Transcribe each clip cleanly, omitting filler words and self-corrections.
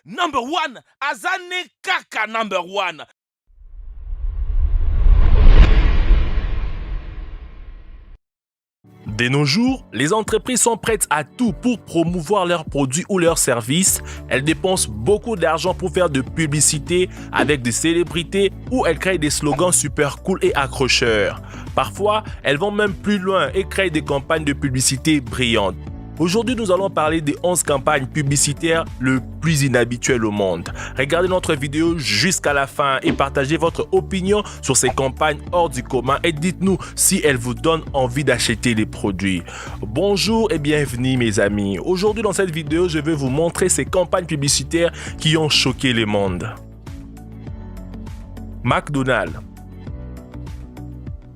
number one, Azane Kaka number one. De nos jours, les entreprises sont prêtes à tout pour promouvoir leurs produits ou leurs services. Elles dépensent beaucoup d'argent pour faire de publicité avec des célébrités ou elles créent des slogans super cool et accrocheurs. Parfois, elles vont même plus loin et créent des campagnes de publicité brillantes. Aujourd'hui, nous allons parler des 11 campagnes publicitaires les plus inhabituelles au monde. Regardez notre vidéo jusqu'à la fin et partagez votre opinion sur ces campagnes hors du commun et dites-nous si elles vous donnent envie d'acheter les produits. Bonjour et bienvenue mes amis. Aujourd'hui dans cette vidéo, je vais vous montrer ces campagnes publicitaires qui ont choqué le monde. McDonald's.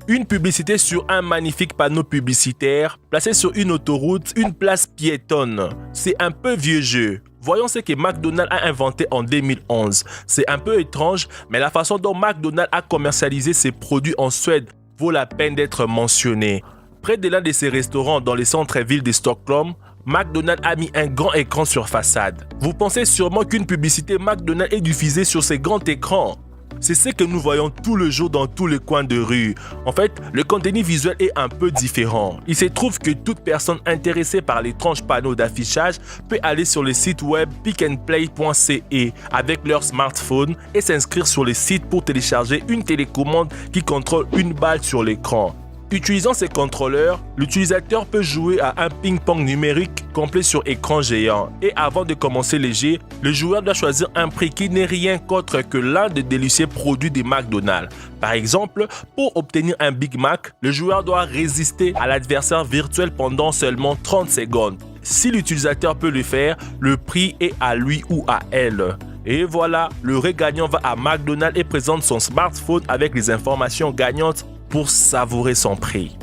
Une publicité sur un magnifique panneau publicitaire placé sur une autoroute, une place piétonne. C'est un peu vieux jeu. Voyons ce que McDonald's a inventé en 2011. C'est un peu étrange, mais la façon dont McDonald's a commercialisé ses produits en Suède vaut la peine d'être mentionné. Près de l'un de ses restaurants dans le centre-ville de Stockholm, McDonald's a mis un grand écran sur façade. Vous pensez sûrement qu'une publicité McDonald's est diffusée sur ces grands écrans. C'est ce que nous voyons tout le jour dans tous les coins de rue. En fait, le contenu visuel est un peu différent. Il se trouve que toute personne intéressée par l'étrange panneau d'affichage peut aller sur le site web pickandplay.ce avec leur smartphone et s'inscrire sur le site pour télécharger une télécommande qui contrôle une balle sur l'écran. Utilisant ces contrôleurs, l'utilisateur peut jouer à un ping-pong numérique complet sur écran géant. Et avant de commencer le jeu, le joueur doit choisir un prix qui n'est rien qu'autre que l'un des délicieux produits de McDonald's. Par exemple, pour obtenir un Big Mac, le joueur doit résister à l'adversaire virtuel pendant seulement 30 secondes. Si l'utilisateur peut le faire, le prix est à lui ou à elle. Et voilà, le vrai gagnant va à McDonald's et présente son smartphone avec les informations gagnantes pour savourer son prix.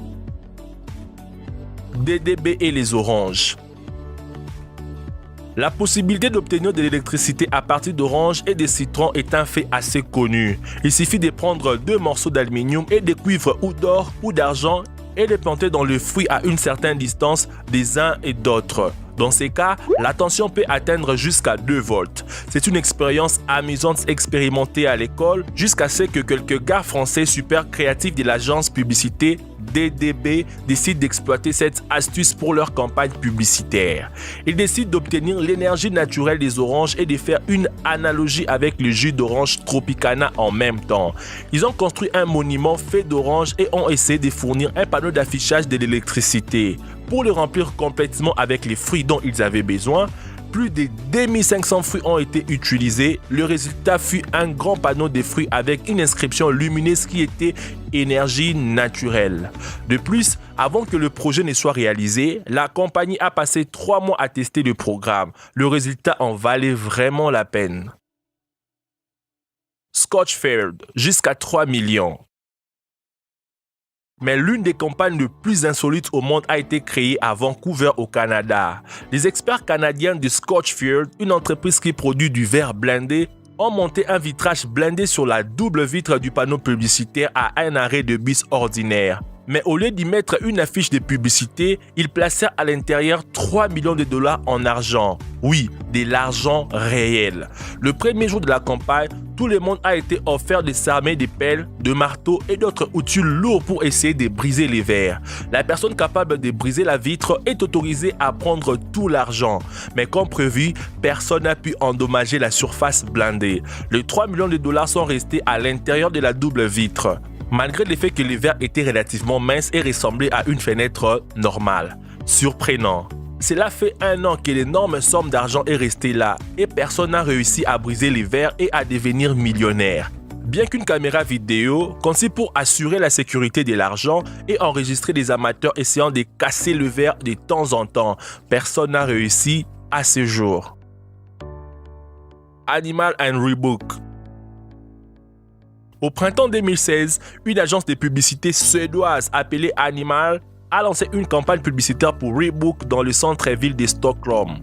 DDB et les oranges. La possibilité d'obtenir de l'électricité à partir d'oranges et de citrons est un fait assez connu. Il suffit de prendre 2 morceaux d'aluminium et de cuivre ou d'or ou d'argent et de planter dans le fruit à une certaine distance des uns et d'autres. Dans ces cas, la tension peut atteindre jusqu'à 2 volts. C'est une expérience amusante expérimentée à l'école jusqu'à ce que quelques gars français super créatifs de l'agence publicité DDB décident d'exploiter cette astuce pour leur campagne publicitaire. Ils décident d'obtenir l'énergie naturelle des oranges et de faire une analogie avec le jus d'orange Tropicana en même temps. Ils ont construit un monument fait d'oranges et ont essayé de fournir un panneau d'affichage de l'électricité. Pour le remplir complètement avec les fruits dont ils avaient besoin, plus de 2500 fruits ont été utilisés. Le résultat fut un grand panneau de fruits avec une inscription lumineuse qui était énergie naturelle. De plus, avant que le projet ne soit réalisé, la compagnie a passé 3 mois à tester le programme. Le résultat en valait vraiment la peine. Scotchfield, jusqu'à 3 millions. Mais l'une des campagnes les plus insolites au monde a été créée à Vancouver au Canada. Les experts canadiens de Scotchfield, une entreprise qui produit du verre blindé, ont monté un vitrage blindé sur la double vitre du panneau publicitaire à un arrêt de bus ordinaire. Mais au lieu d'y mettre une affiche de publicité, ils placèrent à l'intérieur 3 millions de dollars en argent. Oui, de l'argent réel. Le premier jour de la campagne, tout le monde a été offert de s'armer de pelles, de marteaux et d'autres outils lourds pour essayer de briser les verres. La personne capable de briser la vitre est autorisée à prendre tout l'argent. Mais comme prévu, personne n'a pu endommager la surface blindée. Les 3 millions de dollars sont restés à l'intérieur de la double vitre, malgré le fait que les verres étaient relativement minces et ressemblaient à une fenêtre normale. Surprenant. Cela fait 1 an que l'énorme somme d'argent est restée là et personne n'a réussi à briser les verres et à devenir millionnaire. Bien qu'une caméra vidéo, conçue pour assurer la sécurité de l'argent et enregistrer des amateurs essayant de casser le verre de temps en temps, personne n'a réussi à ce jour. Animal and Reebok. Au printemps 2016, une agence de publicité suédoise appelée Animal a lancé une campagne publicitaire pour Reebok dans le centre-ville de Stockholm.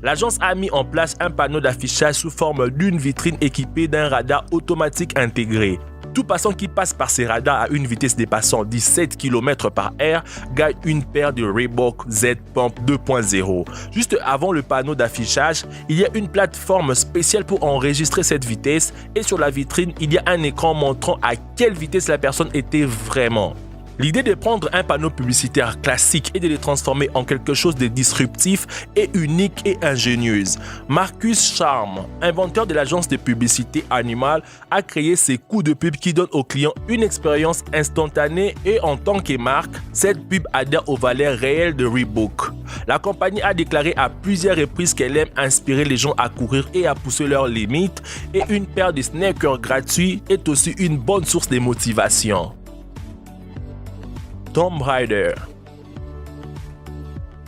L'agence a mis en place un panneau d'affichage sous forme d'une vitrine équipée d'un radar automatique intégré. Tout passant qui passe par ces radars à une vitesse dépassant 17 km/h gagne une paire de Reebok Z Pump 2.0. Juste avant le panneau d'affichage, il y a une plateforme spéciale pour enregistrer cette vitesse et sur la vitrine, il y a un écran montrant à quelle vitesse la personne était vraiment. L'idée de prendre un panneau publicitaire classique et de le transformer en quelque chose de disruptif est unique et ingénieuse. Marcus Charm, inventeur de l'agence de publicité Animal, a créé ces coups de pub qui donnent aux clients une expérience instantanée et en tant que marque, cette pub adhère aux valeurs réelles de Reebok. La compagnie a déclaré à plusieurs reprises qu'elle aime inspirer les gens à courir et à pousser leurs limites et une paire de sneakers gratuits est aussi une bonne source de motivation. Tomb Raider.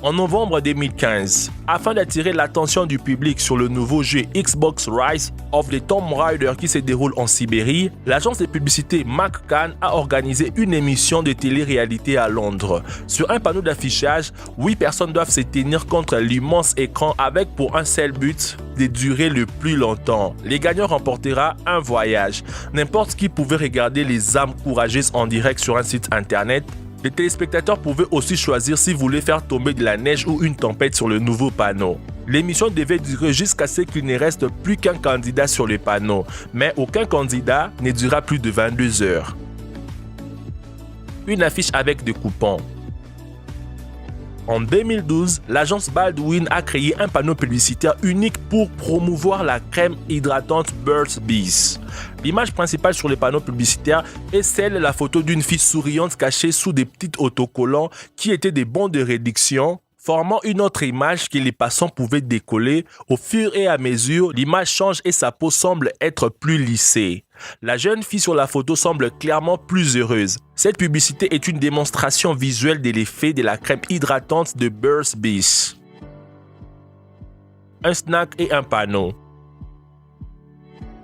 En novembre 2015, afin d'attirer l'attention du public sur le nouveau jeu Xbox Rise of the Tomb Raider qui se déroule en Sibérie, l'agence de publicité McCann a organisé une émission de télé-réalité à Londres. Sur un panneau d'affichage, 8 personnes doivent se tenir contre l'immense écran avec pour un seul but de durer le plus longtemps. Les gagnants remportera un voyage. N'importe qui pouvait regarder les âmes courageuses en direct sur un site internet. Les téléspectateurs pouvaient aussi choisir s'ils voulaient faire tomber de la neige ou une tempête sur le nouveau panneau. L'émission devait durer jusqu'à ce qu'il ne reste plus qu'un candidat sur le panneau, mais aucun candidat ne durera plus de 22 heures. Une affiche avec des coupons. En 2012, l'agence Baldwin a créé un panneau publicitaire unique pour promouvoir la crème hydratante Burt's Bees. L'image principale sur le panneau publicitaire est celle de la photo d'une fille souriante cachée sous des petits autocollants qui étaient des bons de réduction, formant une autre image que les passants pouvaient décoller. Au fur et à mesure, l'image change et sa peau semble être plus lissée. La jeune fille sur la photo semble clairement plus heureuse. Cette publicité est une démonstration visuelle de l'effet de la crème hydratante de Burt's Bees. Un snack et un panneau.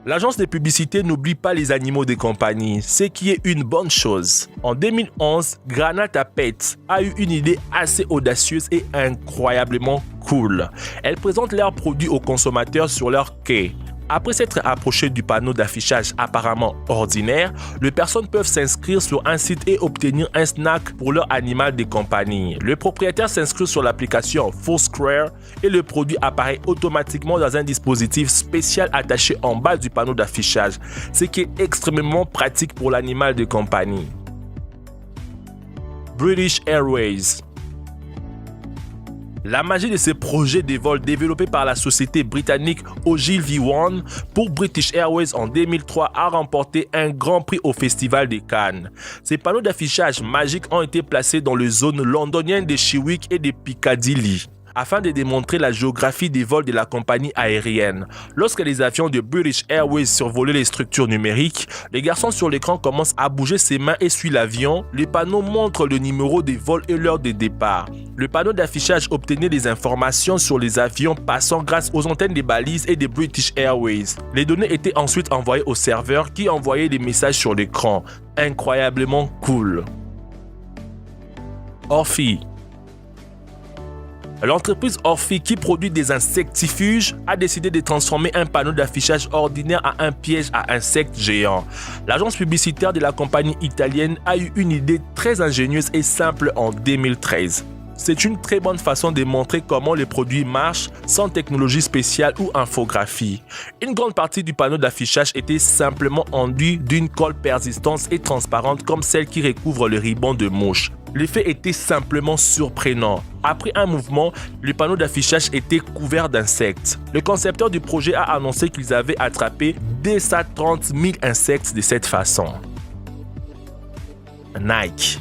L'agence de publicité n'oublie pas les animaux de compagnie, ce qui est une bonne chose. En 2011, Granata Pets a eu une idée assez audacieuse et incroyablement cool. Elle présente leurs produits aux consommateurs sur leur quai. Après s'être approché du panneau d'affichage apparemment ordinaire, les personnes peuvent s'inscrire sur un site et obtenir un snack pour leur animal de compagnie. Le propriétaire s'inscrit sur l'application Foursquare et le produit apparaît automatiquement dans un dispositif spécial attaché en bas du panneau d'affichage, ce qui est extrêmement pratique pour l'animal de compagnie. British Airways. La magie de ces projets de vol développés par la société britannique Ogilvy One pour British Airways en 2003 a remporté un grand prix au Festival de Cannes. Ces panneaux d'affichage magiques ont été placés dans les zones londoniennes de Chiswick et de Piccadilly, afin de démontrer la géographie des vols de la compagnie aérienne. Lorsque les avions de British Airways survolaient les structures numériques, les garçons sur l'écran commencent à bouger ses mains et suivent l'avion. Le panneau montre le numéro des vols et l'heure de départ. Le panneau d'affichage obtenait des informations sur les avions passant grâce aux antennes des balises et des British Airways. Les données étaient ensuite envoyées au serveur qui envoyait des messages sur l'écran. Incroyablement cool. Orphy. L'entreprise Orphy, qui produit des insectifuges, a décidé de transformer un panneau d'affichage ordinaire à un piège à insectes géant. L'agence publicitaire de la compagnie italienne a eu une idée très ingénieuse et simple en 2013. C'est une très bonne façon de montrer comment les produits marchent sans technologie spéciale ou infographie. Une grande partie du panneau d'affichage était simplement enduit d'une colle persistante et transparente comme celle qui recouvre le ruban de mouche. L'effet était simplement surprenant. Après un mouvement, le panneau d'affichage était couvert d'insectes. Le concepteur du projet a annoncé qu'ils avaient attrapé 230 000 insectes de cette façon. Nike.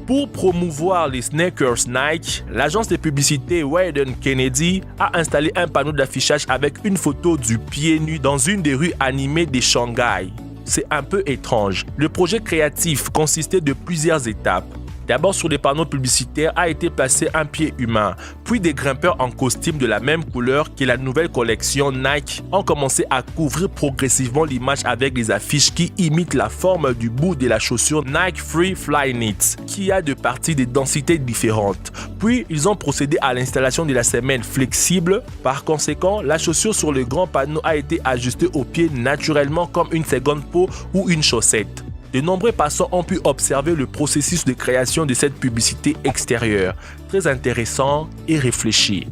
Pour promouvoir les sneakers Nike, l'agence de publicité Wieden Kennedy a installé un panneau d'affichage avec une photo du pied nu dans une des rues animées de Shanghai. C'est un peu étrange. Le projet créatif consistait de plusieurs étapes. D'abord sur les panneaux publicitaires a été placé un pied humain, puis des grimpeurs en costume de la même couleur que la nouvelle collection Nike ont commencé à couvrir progressivement l'image avec des affiches qui imitent la forme du bout de la chaussure Nike Free Flyknit, qui a de parties de densités différentes. Puis ils ont procédé à l'installation de la semelle flexible. Par conséquent, la chaussure sur le grand panneau a été ajustée au pied naturellement comme une seconde peau ou une chaussette. De nombreux passants ont pu observer le processus de création de cette publicité extérieure, très intéressant et réfléchi.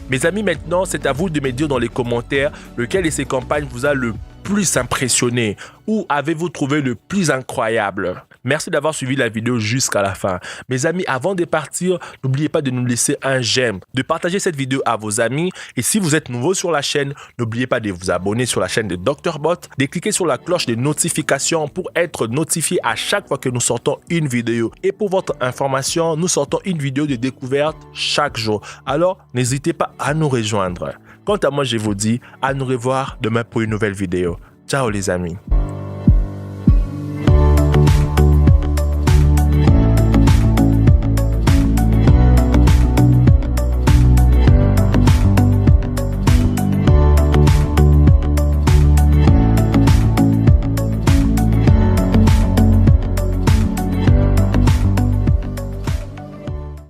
Mes amis, maintenant, c'est à vous de me dire dans les commentaires lequel de ces campagnes vous a le plus impressionné ou avez-vous trouvé le plus incroyable. Merci d'avoir suivi la vidéo jusqu'à la fin. Mes amis, avant de partir, n'oubliez pas de nous laisser un j'aime, de partager cette vidéo à vos amis et si vous êtes nouveau sur la chaîne, n'oubliez pas de vous abonner sur la chaîne de Dr Bot, de cliquer sur la cloche de notification pour être notifié à chaque fois que nous sortons une vidéo. Et pour votre information, nous sortons une vidéo de découverte chaque jour. Alors, n'hésitez pas à nous rejoindre. Quant à moi, je vous dis à nous revoir demain pour une nouvelle vidéo. Ciao les amis.